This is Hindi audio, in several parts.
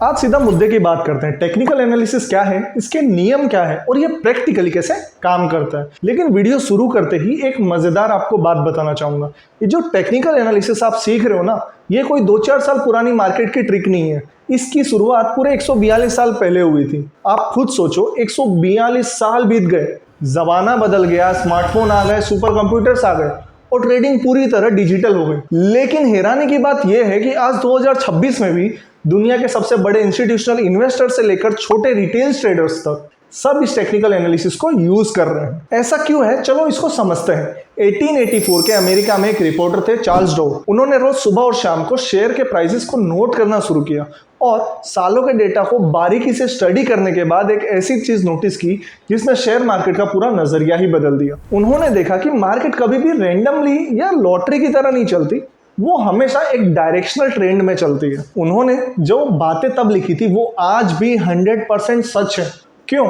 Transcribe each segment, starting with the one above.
आज सीधा मुद्दे की बात करते हैं। टेक्निकल एनालिसिस क्या है, इसके नियम क्या है और ये प्रैक्टिकली कैसे काम करता है। लेकिन वीडियो शुरू करते ही एक मजेदार आपको बात बताना चाहूंगा। ये जो टेक्निकल एनालिसिस आप सीख रहे हो ना, ये कोई 2-4 साल पुरानी मार्केट की ट्रिक नहीं है। इसकी शुरुआत पूरे 142 साल पहले हुई थी। आप खुद सोचो, 142 साल बीत गए, जमाना बदल गया, स्मार्टफोन आ गए, सुपर कंप्यूटर्स आ गए और ट्रेडिंग पूरी तरह डिजिटल हो गई। लेकिन हैरानी की बात यह है कि आज 2026 में भी दुनिया के सबसे बड़े इंस्टीट्यूशनल इन्वेस्टर से लेकर छोटे रिटेल ट्रेडर्स तक सब इस टेक्निकल एनालिसिस को यूज कर रहे हैं। ऐसा क्यों है, चलो इसको समझते हैं। 1884 के अमेरिका में एक रिपोर्टर थे, चार्ल्स डो। उन्होंने रोज सुबह और शाम को शेयर के प्राइसेस को नोट करना शुरू किया और सालों के डेटा को बारीकी से स्टडी करने के बाद एक ऐसी चीज नोटिस की जिसने शेयर मार्केट का पूरा नजरिया ही बदल दिया। उन्होंने देखा कि मार्केट कभी भी रैंडमली या लॉटरी की तरह नहीं चलती, वो हमेशा एक डायरेक्शनल ट्रेंड में चलती है। उन्होंने जो बातें तब लिखी थी वो आज भी 100% सच है। क्यों?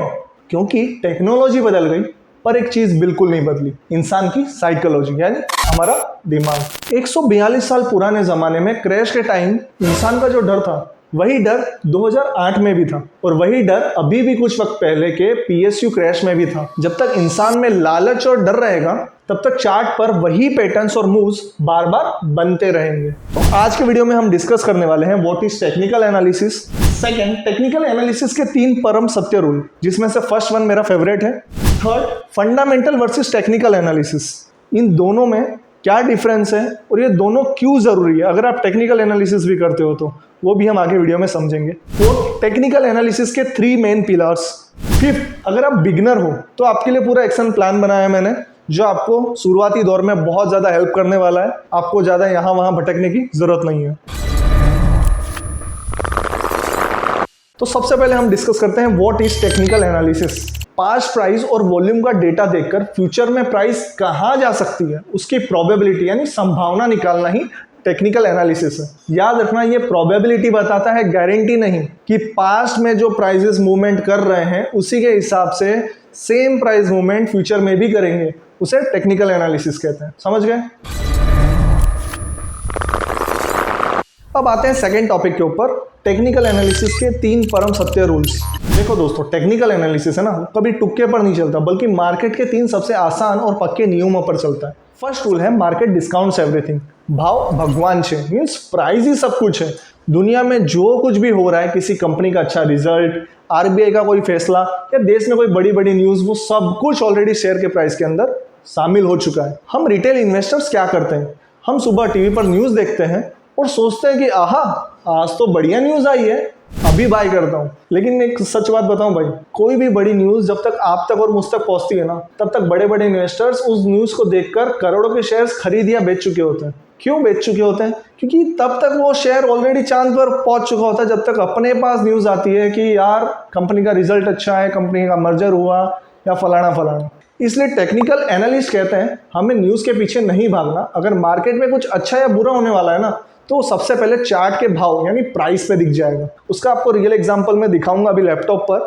क्योंकि टेक्नोलॉजी बदल गई पर एक चीज बिल्कुल नहीं बदली, इंसान की साइकोलॉजी, यानी हमारा दिमाग। 142 साल पुराने जमाने में क्रैश के टाइम इंसान का जो डर था वही डर 2008 में भी था और वही डर अभी भी कुछ वक्त पहले के PSU क्रैश में भी था। जब तक इंसान में लालच और डर रहेगा तब तक चार्ट पर वही पैटर्न्स और मूव्स बार बार बनते रहेंगे। तो आज के वीडियो में हम डिस्कस करने वाले हैं what is technical analysis. Second, technical analysis के 3 परम सत्य रूल, जिसमें से फर्स्ट वन मेरा फेवरेट है। Third, fundamental versus technical analysis, इन दोनों में क्या डिफरेंस है और ये दोनों क्यों जरूरी है अगर आप टेक्निकल एनालिसिस भी करते हो तो वो भी हम आगे वीडियो में समझेंगे। फोर्थ, टेक्निकल एनालिसिस के 3 मेन पिलर्स। फिफ्थ, अगर आप बिगिनर हो तो आपके लिए पूरा एक्शन प्लान बनाया है मैंने, जो आपको शुरुआती दौर में बहुत ज्यादा हेल्प करने वाला है। आपको ज्यादा यहाँ वहां भटकने की जरूरत नहीं है। तो सबसे पहले हम डिस्कस करते हैं what is technical analysis. Past price और वॉल्यूम का डेटा देखकर फ्यूचर में प्राइस कहाँ जा सकती है उसकी प्रोबेबिलिटी यानी संभावना निकालना ही टेक्निकल एनालिसिस है। याद रखना, ये प्रोबेबिलिटी बताता है, गारंटी नहीं कि पास्ट में जो प्राइसेस मूवमेंट कर रहे हैं उसी के हिसाब से सेम प्राइस मूवमेंट फ्यूचर में भी करेंगे। उसे टेक्निकल एनालिसिस कहते हैं। समझ गए? अब आते हैं सेकंड टॉपिक के ऊपर, टेक्निकल एनालिसिस के 3 परम सत्य रूल्स। देखो दोस्तों, टेक्निकल एनालिसिस है ना, कभी तुक्के पर नहीं चलता बल्कि मार्केट के 3 सबसे आसान और पक्के नियमों पर चलता है। फर्स्ट रूल है मार्केट डिस्काउंट्स एवरीथिंग। भाव भगवान छे, मीन्स प्राइस ही सब कुछ है। दुनिया में जो कुछ भी हो रहा है, किसी कंपनी का अच्छा रिजल्ट, RBI का कोई फैसला या देश में कोई बड़ी बड़ी न्यूज, वो सब कुछ ऑलरेडी शेयर के प्राइस के अंदर शामिल हो चुका है। हम रिटेल इन्वेस्टर्स क्या करते हैं, हम सुबह टीवी पर न्यूज देखते हैं और सोचते हैं कि आहा आज तो बढ़िया न्यूज आई है, अभी बाय करता हूँ। लेकिन एक सच बात बताऊं भाई, कोई भी बड़ी न्यूज जब तक आप तक और मुझ तक पहुंचती है ना, तब तक बड़े बड़े इन्वेस्टर्स उस न्यूज को देखकर करोड़ों के शेयर्स खरीद या बेच चुके होते हैं। क्यों बेच चुके होते हैं? क्योंकि तब तक वो शेयर ऑलरेडी चांद पर पहुंच चुका होता है जब तक अपने पास न्यूज आती है कि यार कंपनी का रिजल्ट अच्छा है, कंपनी का मर्जर हुआ या फलाना फलाना। इसलिए टेक्निकल एनालिस्ट कहते हैं हमें न्यूज के पीछे नहीं भागना। अगर मार्केट में कुछ अच्छा या बुरा होने वाला है ना, तो सबसे पहले चार्ट के भाव यानी प्राइस पे दिख जाएगा। उसका आपको रियल एग्जांपल मैं दिखाऊंगा अभी लैपटॉप पर,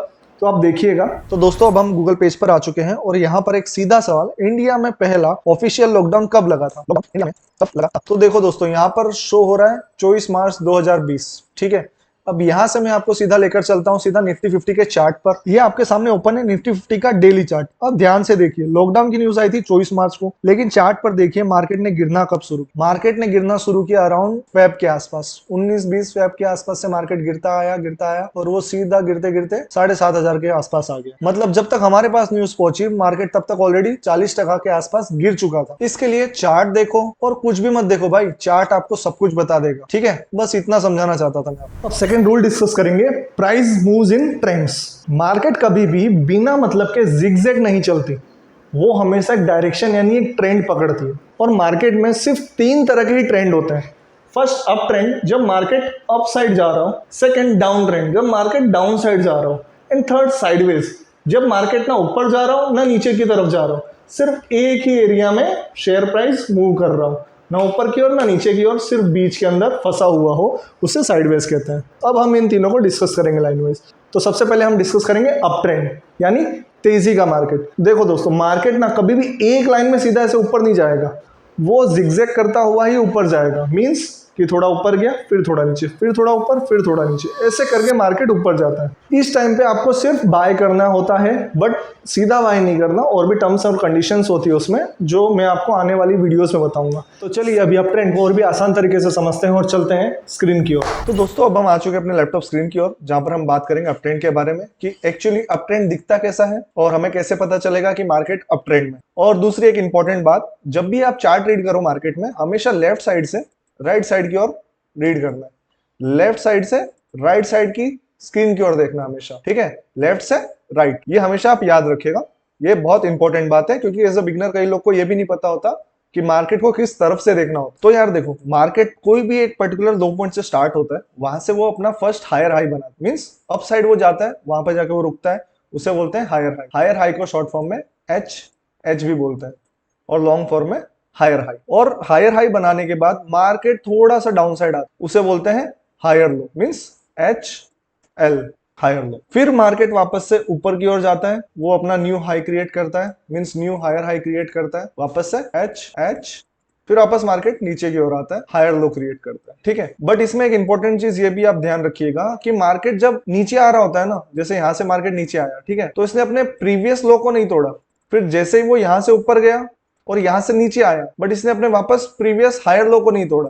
तो आप देखिएगा। तो दोस्तों, अब हम गूगल पेज पर आ चुके हैं और यहाँ पर एक सीधा सवाल, इंडिया में पहला ऑफिशियल लॉकडाउन कब लगा था? इंडिया में कब लगा था? तो देखो दोस्तों, यहाँ पर शो हो रहा है 24 मार्च 2020। ठीक है, अब यहां से मैं आपको सीधा लेकर चलता हूं सीधा निफ्टी 50 के चार्ट पर। ये आपके सामने ओपन है निफ्टी 50 का डेली चार्ट। अब ध्यान से देखिए, लॉकडाउन की न्यूज आई थी 24 मार्च को, लेकिन चार्ट पर देखिए मार्केट ने गिरना कब शुरू? मार्केट ने गिरना शुरू किया अराउंड फेब के आसपास, 19-20 फेब के आसपास से मार्केट गिरता आया और वो सीधा गिरते गिरते 7,500 के आसपास आ गया। मतलब जब तक हमारे पास न्यूज पहुंची, मार्केट तब तक ऑलरेडी 40% के आसपास गिर चुका था। इसके लिए चार्ट देखो और कुछ भी मत देखो भाई, चार्ट आपको सब कुछ बता देगा। ठीक है, बस इतना समझाना चाहता था मैं। अब सेकंड रूल डिस्कस करेंगे, price moves in trends. Market कभी भी बिना मतलब के जिगजैग नहीं चलती, वो हमेशा एक डायरेक्शन यानी एक ट्रेंड पकड़ती है। और मार्केट में सिर्फ 3 तरह के ही ट्रेंड होते हैं। फर्स्ट, अप ट्रेंड, जब मार्केट अप साइड जा रहा हो। सेकंड, डाउन ट्रेंड, जब मार्केट डाउन साइड जा रहा हो। एंड थर्ड, साइडवेज, जब मार्केट ना ऊपर जा रहा हो ना नीचे की तरफ जा रहा हो, सिर्फ एक ही एरिया में शेयर प्राइस मूव कर रहा हो, ना ऊपर की ओर ना नीचे की ओर, सिर्फ बीच के अंदर फंसा हुआ हो, उसे साइडवेज कहते हैं। अब हम इन तीनों को डिस्कस करेंगे लाइन वाइज। तो सबसे पहले हम डिस्कस करेंगे अप ट्रेंड यानी तेजी का मार्केट। देखो दोस्तों, मार्केट ना कभी भी एक लाइन में सीधा ऐसे ऊपर नहीं जाएगा, वो जिगजैग करता हुआ ही ऊपर जाएगा। मींस कि थोड़ा ऊपर गया, फिर थोड़ा नीचे, फिर थोड़ा ऊपर, फिर थोड़ा नीचे, ऐसे करके मार्केट ऊपर जाता है। इस टाइम पे आपको सिर्फ बाय करना होता है, बट सीधा बाय नहीं करना, और भी टर्म्स और कंडीशंस होती है उसमें, जो मैं आपको आने वाली वीडियोस में बताऊंगा। तो चलिए अभी अप ट्रेंड को और भी आसान तरीके से समझते हैं और चलते हैं स्क्रीन की ओर। तो दोस्तों अब हम आ चुके हैं अपने लैपटॉप स्क्रीन की ओर, जहां पर हम बात करेंगे अप ट्रेंड के बारे में कि एक्चुअली अप ट्रेंड दिखता कैसा है और हमें कैसे पता चलेगा कि मार्केट अप ट्रेंड में। और दूसरी एक इंपॉर्टेंट बात, जब भी आप चार्ट रीड करो मार्केट में, हमेशा लेफ्ट साइड से राइट साइड की ओर रीड करना है, लेफ्ट साइड से राइट साइड की स्क्रीन की ओर देखना हमेशा, ठीक है, लेफ्ट से राइट, ये हमेशा आप याद रखिएगा। ये बहुत इंपॉर्टेंट बात है, क्योंकि एज अ बिगनर कई लोग को ये भी नहीं पता होता कि मार्केट को किस तरफ से देखना हो। तो यार देखो, मार्केट कोई भी एक पर्टिकुलर लो पॉइंट से स्टार्ट होता है, वहां से वो अपना फर्स्ट हायर हाई बनाता है, मींस अप साइड वो जाता है, वहां पर जाके वो रुकता है, उसे बोलते हैं हायर हाई। हायर हाई को शॉर्ट फॉर्म में एच भी बोलते हैं, और लॉन्ग फॉर्म में हायर हाई। और हायर हाई बनाने के बाद मार्केट थोड़ा सा डाउन साइड आता है, उसे बोलते हैं higher low, means HL, higher low. फिर मार्केट वापस से ऊपर की ओर जाता है, वो अपना न्यू हाई क्रिएट करता है, means new hire high create करता है, वापस से H, फिर वापस मार्केट नीचे की ओर आता है, हायर लो क्रिएट करता है, ठीक है। बट इसमें एक इंपॉर्टेंट चीज ये भी आप ध्यान रखिएगा कि मार्केट जब नीचे आ रहा होता है ना, जैसे यहां से मार्केट नीचे आया, ठीक है, तो इसने अपने प्रीवियस लो को नहीं तोड़ा, फिर जैसे ही वो यहां से ऊपर गया और यहां से नीचे आया, बट इसने अपने वापस प्रीवियस हायर लो को नहीं तोड़ा,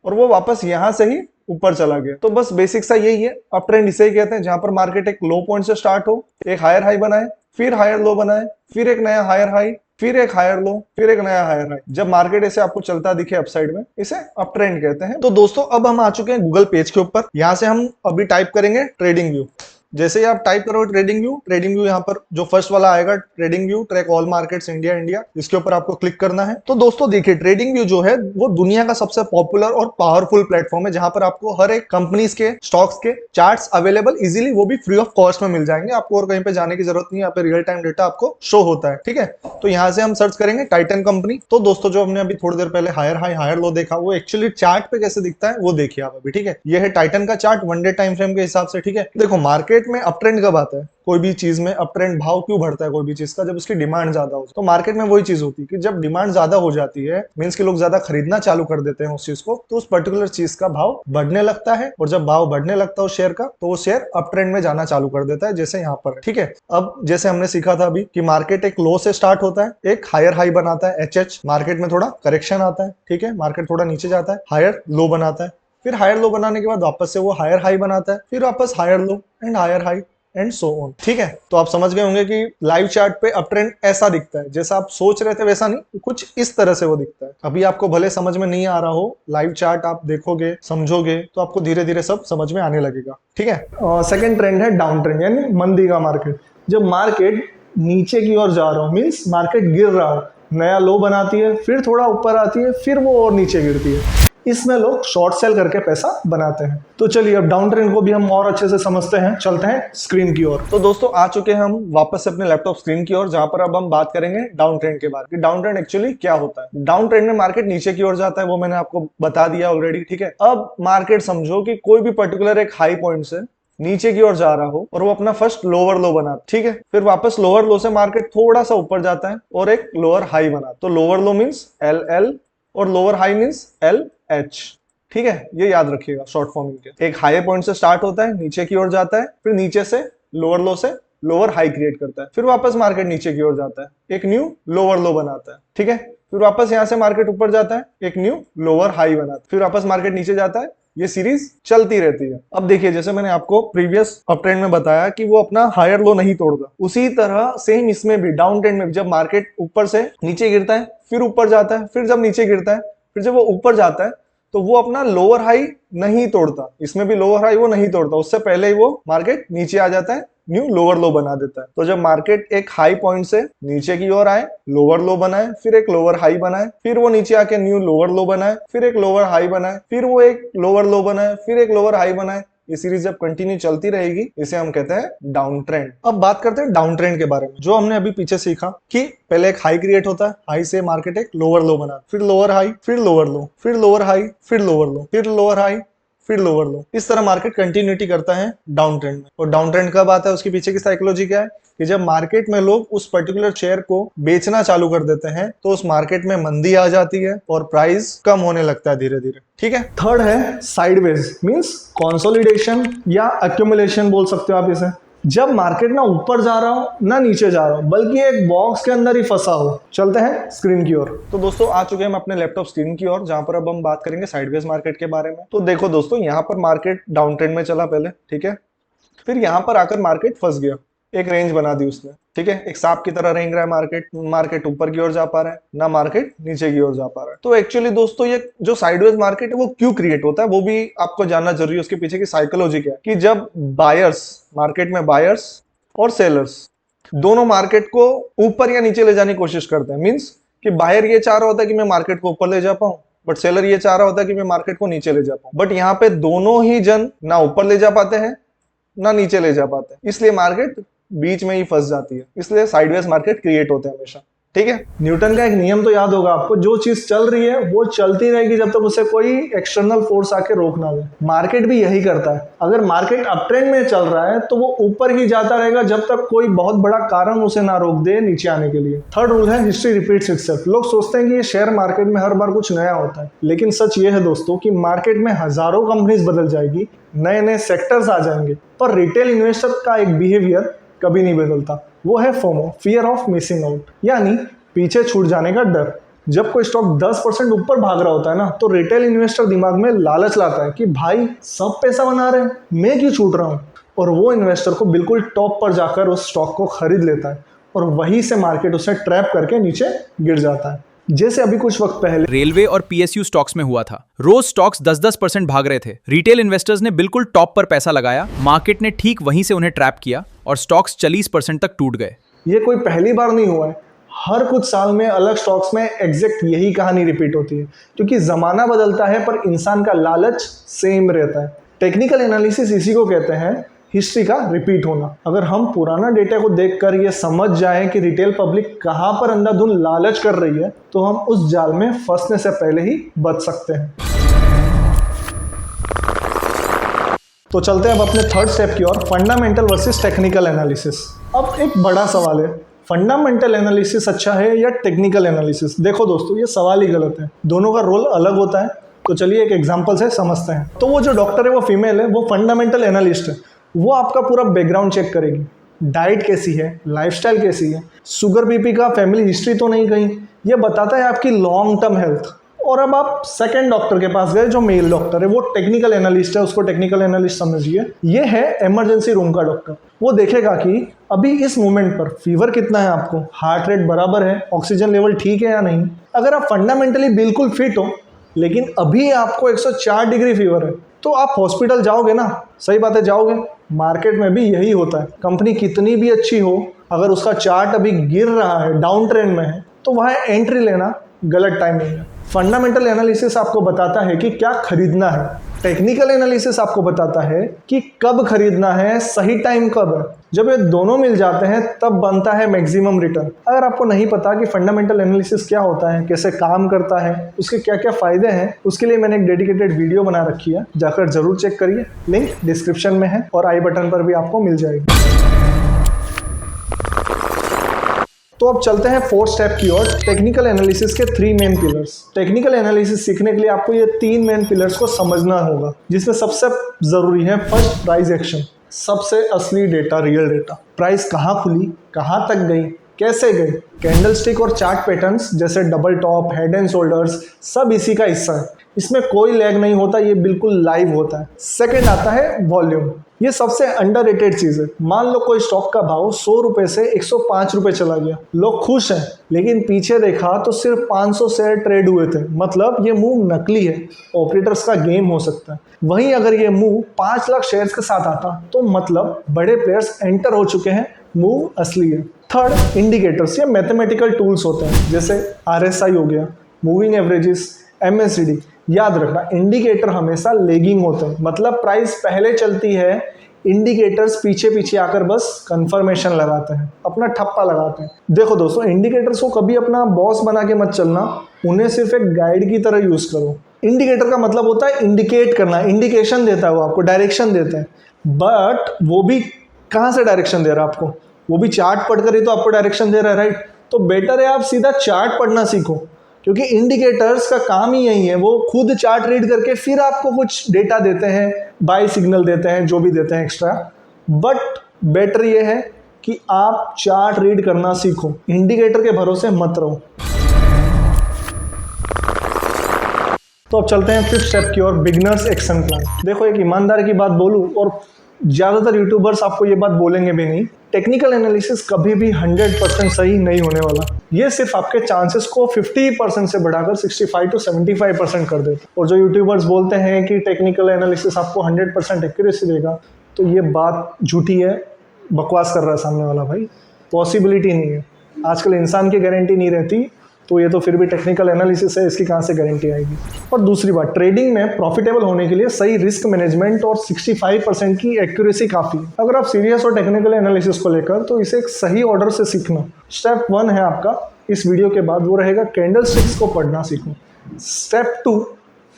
और वो वापस यहां से ही ऊपर चला गया। तो बस बेसिक सा यही है, अप ट्रेंड इसे ही कहते हैं, जहां पर मार्केट एक लो पॉइंट से स्टार्ट हो, एक हायर हाई बनाए, फिर हायर लो बनाए, फिर एक नया हायर हाई, फिर एक हायर लो, फिर एक नया हायर हाई। जब मार्केट ऐसे आपको चलता दिखे अपसाइड में, इसे अप ट्रेंड कहते हैं। तो दोस्तों अब हम आ चुके हैं गूगल पेज के ऊपर, यहां से हम अभी टाइप करेंगे ट्रेडिंग व्यू। जैसे ही आप टाइप करो ट्रेडिंग व्यू यहाँ पर जो फर्स्ट वाला आएगा, trading view track all markets India, इसके ऊपर आपको क्लिक करना है। तो दोस्तों देखिए, ट्रेडिंग व्यू जो है वो दुनिया का सबसे पॉपुलर और पावरफुल प्लेटफॉर्म है, जहां पर आपको हर एक कंपनीज के स्टॉक्स के चार्ट्स अवेलेबल इजीली, वो भी फ्री ऑफ कॉस्ट में मिल जाएंगे आपको, और कहीं पे जाने की जरूरत नहीं है, यहाँ पे रियल टाइम डेटा आपको शो होता है, ठीक है। तो यहाँ से हम सर्च करेंगे टाइटन कंपनी। तो दोस्तों जो हमने अभी थोड़ी देर पहले हायर हाई हायर लो देखा, वो एक्चुअली चार्ट पे कैसे दिखता है वो देखिए आप अभी, ठीक है। ये है टाइटन का चार्ट 1 डे टाइम फ्रेम के हिसाब से, ठीक है। देखो मार्केट में अप ट्रेंड कब आता है, कोई भी चीज में अप ट्रेंड भाव क्यों बढ़ता है कोई भी चीज का, जब उसकी डिमांड ज्यादा हो। तो मार्केट में वही चीज होती है कि जब डिमांड ज्यादा हो जाती है, मींस कि लोग ज्यादा खरीदना चालू कर देते हैं उस चीज को, तो उस पर्टिकुलर चीज का भाव बढ़ने लगता है, और जब भाव बढ़ने लगता है उस शेयर का, तो वो शेयर अप ट्रेंड में जाना चालू कर देता है, जैसे यहाँ पर, ठीक है। अब जैसे हमने सीखा था अभी कि मार्केट एक लो से स्टार्ट होता है, एक हायर हाई बनाता है HH, मार्केट में थोड़ा करेक्शन आता है, ठीक है, मार्केट थोड़ा नीचे जाता है, हायर लो बनाता है, फिर हायर लो बनाने के बाद वापस से वो हायर हाई बनाता है, फिर वापस higher low and higher high and so on, ठीक है। तो आप समझ गए होंगे कि लाइव चार्ट पे अप ट्रेंड ऐसा दिखता है, जैसा आप सोच रहे थे वैसा नहीं, कुछ इस तरह से वो दिखता है। अभी आपको भले समझ में नहीं आ रहा हो, लाइव चार्ट आप देखोगे समझोगे तो आपको धीरे धीरे सब समझ में आने लगेगा, ठीक है। सेकंड ट्रेंड है डाउन ट्रेंड, यानी मंदी का मार्केट। जब मार्केट नीचे की ओर जा रहा हो, मीन्स मार्केट गिर रहा हो, नया लो बनाती है, फिर थोड़ा ऊपर आती है, फिर वो और नीचे गिरती है, इसमें लोग शॉर्ट सेल करके पैसा बनाते हैं। तो चलिए अब डाउन ट्रेंड को भी हम और अच्छे से समझते हैं, चलते हैं स्क्रीन की ओर। तो दोस्तों आ चुके हैं हम वापस से अपने लैपटॉप स्क्रीन की ओर, जहां पर अब हम बात करेंगे डाउन ट्रेंड के बारे में। डाउन ट्रेंड एक्चुअली क्या होता है। डाउन ट्रेंड में मार्केट नीचे की ओर जाता है, वो मैंने आपको बता दिया ऑलरेडी, ठीक है। अब मार्केट समझो कि कोई भी पर्टिकुलर एक हाई पॉइंट से नीचे की ओर जा रहा हो, और वो अपना फर्स्ट लोअर लो बनाता, ठीक है, फिर वापस लोअर लो से मार्केट थोड़ा सा ऊपर जाता है और एक लोअर हाई बनाता। तो लोअर लो मींस LL और लोअर हाई मींस LH, ठीक है, ये याद रखिएगा शॉर्ट फॉर्म इनके। एक हाई पॉइंट से स्टार्ट होता है, नीचे की ओर जाता है, फिर नीचे से लोअर लो से लोअर हाई क्रिएट करता है, फिर वापस मार्केट नीचे की ओर जाता है, एक न्यू लोअर लो बनाता है, ठीक है, फिर वापस यहां से मार्केट ऊपर जाता है, एक न्यू लोअर हाई बनाता है, फिर वापस मार्केट नीचे जाता है। ये सीरीज चलती रहती है। अब देखिए, जैसे मैंने आपको प्रीवियस अप ट्रेंड में बताया कि वो अपना हायर लो नहीं तोड़ता, उसी तरह सेम इसमें भी डाउन ट्रेंड में भी जब मार्केट ऊपर से नीचे गिरता है, फिर ऊपर जाता है, फिर जब नीचे गिरता है, फिर जब वो ऊपर जाता है, तो वो अपना लोअर हाई नहीं तोड़ता। इसमें भी लोअर हाई वो नहीं तोड़ता, उससे पहले ही वो मार्केट नीचे आ जाता है, न्यू लोअर लो बना देता है। तो जब मार्केट एक हाई पॉइंट से नीचे की ओर आए, लोअर लो बनाए, फिर एक लोअर हाई बनाए, फिर वो नीचे आके न्यू लोअर लो बनाए, फिर एक लोअर हाई बनाए, फिर वो एक लोअर लो बनाए, फिर एक लोअर हाई बनाए, ये सीरीज जब कंटिन्यू चलती रहेगी, इसे हम कहते हैं डाउन ट्रेंड। अब बात करते हैं डाउन ट्रेंड के बारे में, जो हमने अभी पीछे सीखा कि पहले एक हाई क्रिएट होता है, हाई से मार्केट एक लोअर लो बना, फिर लोअर हाई, फिर लोअर लो, फिर लोअर हाई, फिर लोअर लो, फिर लोअर हाई, फिर लोअर लो। इस तरह मार्केट कंटिन्यूटी करता है डाउन ट्रेंड में। और डाउन ट्रेंड कब आता है, उसके पीछे की साइकोलॉजी क्या है कि जब मार्केट में लोग उस पर्टिकुलर शेयर को बेचना चालू कर देते हैं तो उस मार्केट में मंदी आ जाती है और प्राइस कम होने लगता है धीरे धीरे। ठीक है। थर्ड है साइडवेज, मींस कंसोलिडेशन या एक्यूमुलेशन बोल सकते हो आप इसे। जब मार्केट ना ऊपर जा रहा हो ना नीचे जा रहा हो, बल्कि एक बॉक्स के अंदर ही फंसा हो। चलते हैं स्क्रीन की ओर। तो दोस्तों आ चुके हैं हम अपने लैपटॉप स्क्रीन की ओर, जहां पर अब हम बात करेंगे साइडवेज मार्केट के बारे में। तो देखो दोस्तों, यहाँ पर मार्केट डाउन ट्रेंड में चला पहले, ठीक है। फिर यहाँ पर आकर मार्केट फंस गया, एक रेंज बना दी उसने, ठीक है। एक सांप की तरह रेंग रहा है मार्केट ऊपर की ओर जा पा रहा है ना मार्केट नीचे की ओर जा पा रहा है। तो एक्चुअली दोस्तों ये जो साइडवेज मार्केट है वो क्यों क्रिएट होता है वो भी आपको जानना जरूरी है। उसके पीछे की साइकोलॉजी क्या है कि जब बायर्स, मार्केट में बायर्स और सेलर्स दोनों मार्केट को ऊपर या नीचे ले जाने की कोशिश करते हैं। मींस कि बायर ये चाह रहा होता है कि मैं मार्केट को ऊपर ले जा पाऊं, बट सेलर ये चाह रहा होता है कि मैं मार्केट को नीचे ले जा पाऊं। बट यहाँ पे दोनों ही जन ना ऊपर ले जा पाते हैं ना नीचे ले जा पाते, इसलिए मार्केट बीच में ही फंस जाती है। इसलिए साइडवेज मार्केट क्रिएट होते हैं हमेशा। ठीक है। न्यूटन का एक नियम तो याद होगा आपको, जो चीज चल रही है वो चलती रहेगी जब तक उसे कोई एक्सटर्नल फोर्स आके रोक ना दे। मार्केट भी यही करता है। अगर मार्केट अप ट्रेंड में चल रहा है तो वो ऊपर ही जाता रहेगा जब तक कोई बहुत बड़ा कारण उसे ना रोक दे नीचे आने के लिए। थर्ड रूल है हिस्ट्री रिपीट्स इटसेल्फ। लोग सोचते हैं कि ये शेयर मार्केट में हर बार कुछ नया होता है, लेकिन सच ये है दोस्तों कि मार्केट में हजारों कंपनीज बदल जाएगी, नए नए सेक्टर्स आ जाएंगे, पर रिटेल इन्वेस्टर का एक बिहेवियर कभी नहीं बदलता। वो है FOMO, fear of missing out, यानी पीछे छूट जाने का डर। जब कोई स्टॉक 10% ऊपर भाग रहा होता है ना, तो रिटेल इन्वेस्टर दिमाग में लालच लाता है कि भाई सब पैसा बना रहे हैं, मैं क्यों छूट रहा हूँ। और वो इन्वेस्टर को बिल्कुल टॉप पर जाकर उस स्टॉक को खरीद लेता है और वहीं से मार्केट उसे ट्रैप करके नीचे गिर जाता है। जैसे अभी कुछ वक्त पहले रेलवे और पीएसयू स्टॉक्स में हुआ था। रोज स्टॉक्स 10-10% भाग रहे थे। रिटेल इन्वेस्टर्स ने बिल्कुल टॉप पर पैसा लगाया, मार्केट ने ठीक वहीं से उन्हें ट्रैप किया और स्टॉक्स 40% तक टूट गए। ये कोई पहली बार नहीं हुआ है। हर कुछ साल में अलग स्टॉक्स में एग्जैक्ट यही कहानी रिपीट होती है, क्योंकि जमाना बदलता है पर इंसान का लालच सेम रहता है। टेक्निकल एनालिसिस इसी को कहते हैं हिस्ट्री का रिपीट होना। अगर हम पुराना डेटा को देखकर ये समझ जाएं कि रिटेल पब्लिक कहां पर अंधाधुंध लालच कर रही है, तो हम उस जाल में फंसने से पहले ही बच सकते हैं। तो चलते हैं अब अपने थर्ड स्टेप की ओर, फंडामेंटल वर्सेस टेक्निकल एनालिसिस। अब एक बड़ा सवाल है, फंडामेंटल एनालिसिस अच्छा है या टेक्निकल एनालिसिस? देखो दोस्तों, ये सवाल ही गलत है, दोनों का रोल अलग होता है। तो चलिए एक एग्जांपल से समझते हैं। तो वो जो डॉक्टर है वो फीमेल है, वो फंडामेंटल एनालिस्ट है। वो आपका पूरा बैकग्राउंड चेक करेगी, डाइट कैसी है, लाइफस्टाइल कैसी है, शुगर बीपी का फैमिली हिस्ट्री तो नहीं कहीं, ये बताता है आपकी लॉन्ग टर्म हेल्थ। और अब आप सेकंड डॉक्टर के पास गए जो मेल डॉक्टर है, वो टेक्निकल एनालिस्ट है, उसको टेक्निकल एनालिस्ट समझिए। ये है इमरजेंसी रूम का डॉक्टर। वो देखेगा कि अभी इस मोमेंट पर फीवर कितना है आपको, हार्ट रेट बराबर है, ऑक्सीजन लेवल ठीक है या नहीं। अगर आप फंडामेंटली बिल्कुल फिट हो लेकिन अभी आपको 104 डिग्री फीवर है, तो आप हॉस्पिटल जाओगे ना? सही बात है, जाओगे। मार्केट में भी यही होता है। कंपनी कितनी भी अच्छी हो, अगर उसका चार्ट अभी गिर रहा है, डाउन ट्रेंड में है, तो वहाँ एंट्री लेना गलत टाइमिंग है। फंडामेंटल एनालिसिस आपको बताता है कि क्या खरीदना है, टेक्निकल एनालिसिस आपको बताता है कि कब खरीदना है, सही टाइम कब है। जब ये दोनों मिल जाते हैं तब बनता है मैक्सिमम रिटर्न। अगर आपको नहीं पता कि फंडामेंटल एनालिसिस क्या होता है, कैसे काम करता है, उसके क्या क्या फायदे हैं, उसके लिए मैंने एक डेडिकेटेड वीडियो बना रखी है, जाकर जरूर चेक करिए। लिंक डिस्क्रिप्शन में है और आई बटन पर भी आपको मिल जाएगी। तो अब चलते हैं फोर्थ स्टेप की ओर, टेक्निकल एनालिसिस के 3 मेन पिलर्स। टेक्निकल एनालिसिस सीखने के लिए आपको ये 3 मेन पिलर्स को समझना होगा, जिसमें सबसे जरूरी है फर्स्ट, प्राइस एक्शन। सबसे असली डेटा, रियल डेटा। प्राइस कहाँ खुली, कहाँ तक गई, कैसे गई। कैंडलस्टिक और चार्ट पैटर्न्स जैसे double top, head and shoulders, सब इसी का हिस्सा है। इसमें कोई लैग नहीं होता, ये बिल्कुल लाइव होता है। सेकंड आता है वॉल्यूम। ये सबसे अंडररेटेड चीज है। मान लो कोई स्टॉक का भाव 100 रुपए से 105 रुपए चला गया, लोग खुश हैं, लेकिन पीछे देखा तो सिर्फ 500 शेयर ट्रेड हुए थे, मतलब ये मूव नकली है, ऑपरेटर्स का गेम हो सकता है। वहीं अगर ये मूव 5 लाख शेयर्स के साथ आता तो मतलब बड़े प्लेयर्स एंटर हो चुके हैं, मूव असली है। थर्ड, इंडिकेटर्स या मैथमेटिकल टूल्स होते हैं, जैसे RSI हो गया, मूविंग एवरेजेस, MACD। याद रखना, इंडिकेटर हमेशा लेगिंग होते हैं, मतलब प्राइस पहले चलती है, इंडिकेटर्स पीछे पीछे आकर बस कंफर्मेशन लगाते हैं, अपना ठप्पा लगाते हैं। देखो दोस्तों, इंडिकेटर्स को कभी अपना बॉस बना के मत चलना, उन्हें सिर्फ एक गाइड की तरह यूज करो। इंडिकेटर का मतलब होता है इंडिकेट करना, इंडिकेशन देता है, वो आपको डायरेक्शन देता है। बट वो भी कहाँ से डायरेक्शन दे रहा है आपको? वो भी चार्ट पढ़कर ही तो आपको डायरेक्शन दे रहा है, राइट? तो बेटर है आप सीधा चार्ट पढ़ना सीखो, क्योंकि इंडिकेटर्स का काम ही यही है, वो खुद चार्ट रीड करके फिर आपको कुछ डेटा देते हैं, बाय सिग्नल देते हैं, जो भी देते हैं एक्स्ट्रा। बट बेटर ये है कि आप चार्ट रीड करना सीखो, इंडिकेटर के भरोसे मत रहो। तो अब चलते हैं फिफ्थ स्टेप की ओर, बिगिनर्स एक्शन प्लान। देखो एक ईमानदारी की बात बोलूं, और ज़्यादातर यूट्यूबर्स आपको ये बात बोलेंगे भी नहीं, टेक्निकल एनालिसिस कभी भी 100% सही नहीं होने वाला। ये सिर्फ आपके चांसेस को 50% से बढ़ाकर 65 to 75% कर देता है। और जो यूट्यूबर्स बोलते हैं कि टेक्निकल एनालिसिस आपको 100% एक्यूरेसी देगा, तो ये बात झूठी है, बकवास कर रहा है सामने वाला भाई। पॉसिबिलिटी नहीं है, आजकल इंसान की गारंटी नहीं रहती, तो ये तो फिर भी टेक्निकल एनालिसिस है, इसकी कहाँ से गारंटी आएगी। और दूसरी बात, ट्रेडिंग में प्रॉफिटेबल होने के लिए सही रिस्क मैनेजमेंट और 65% की एक्यूरेसी काफ़ी है। अगर आप सीरियस हो टेक्निकल एनालिसिस को लेकर, तो इसे एक सही ऑर्डर से सीखना। स्टेप 1 है आपका इस वीडियो के बाद, वो रहेगा कैंडल स्टिक्स को पढ़ना सीखो। स्टेप 2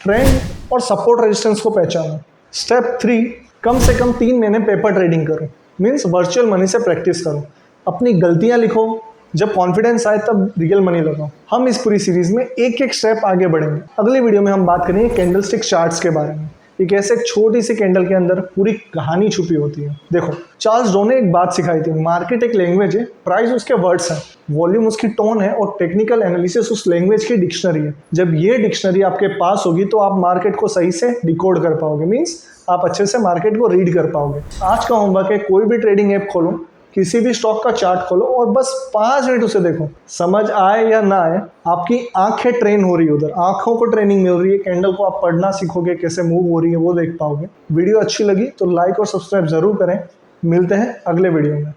ट्रेंड और सपोर्ट रेजिस्टेंस को पहचानो। स्टेप 3 कम से कम 3 महीने पेपर ट्रेडिंग करो, मीन्स वर्चुअल मनी से प्रैक्टिस करो। अपनी गलतियाँ लिखो, जब कॉन्फिडेंस आए तब रियल मनी लगाओ। हम इस पूरी सीरीज में एक एक स्टेप आगे बढ़ेंगे। अगली वीडियो में हम बात करेंगे कैंडलस्टिक चार्ट्स के बारे में, कि कैसे एक छोटी सी कैंडल के अंदर पूरी कहानी छुपी होती है। देखो चार्ल्स डो ने एक बात सिखाई थी, मार्केट एक लैंग्वेज है, प्राइस उसके वर्ड्स हैं, वॉल्यूम उसकी टोन है, और टेक्निकल एनालिसिस उस लैंग्वेज की डिक्शनरी है। जब ये डिक्शनरी आपके पास होगी तो आप मार्केट को सही से डिकोड कर पाओगे, मीन्स आप अच्छे से मार्केट को रीड कर पाओगे। आज का होमवर्क है, कोई भी ट्रेडिंग ऐप खोलो, किसी भी स्टॉक का चार्ट खोलो और बस 5 मिनट उसे देखो, समझ आए या ना आए, आपकी आंखें ट्रेन हो रही है, उधर आंखों को ट्रेनिंग मिल रही है। कैंडल को आप पढ़ना सीखोगे, कैसे मूव हो रही है वो देख पाओगे। वीडियो अच्छी लगी तो लाइक और सब्सक्राइब जरूर करें। मिलते हैं अगले वीडियो में।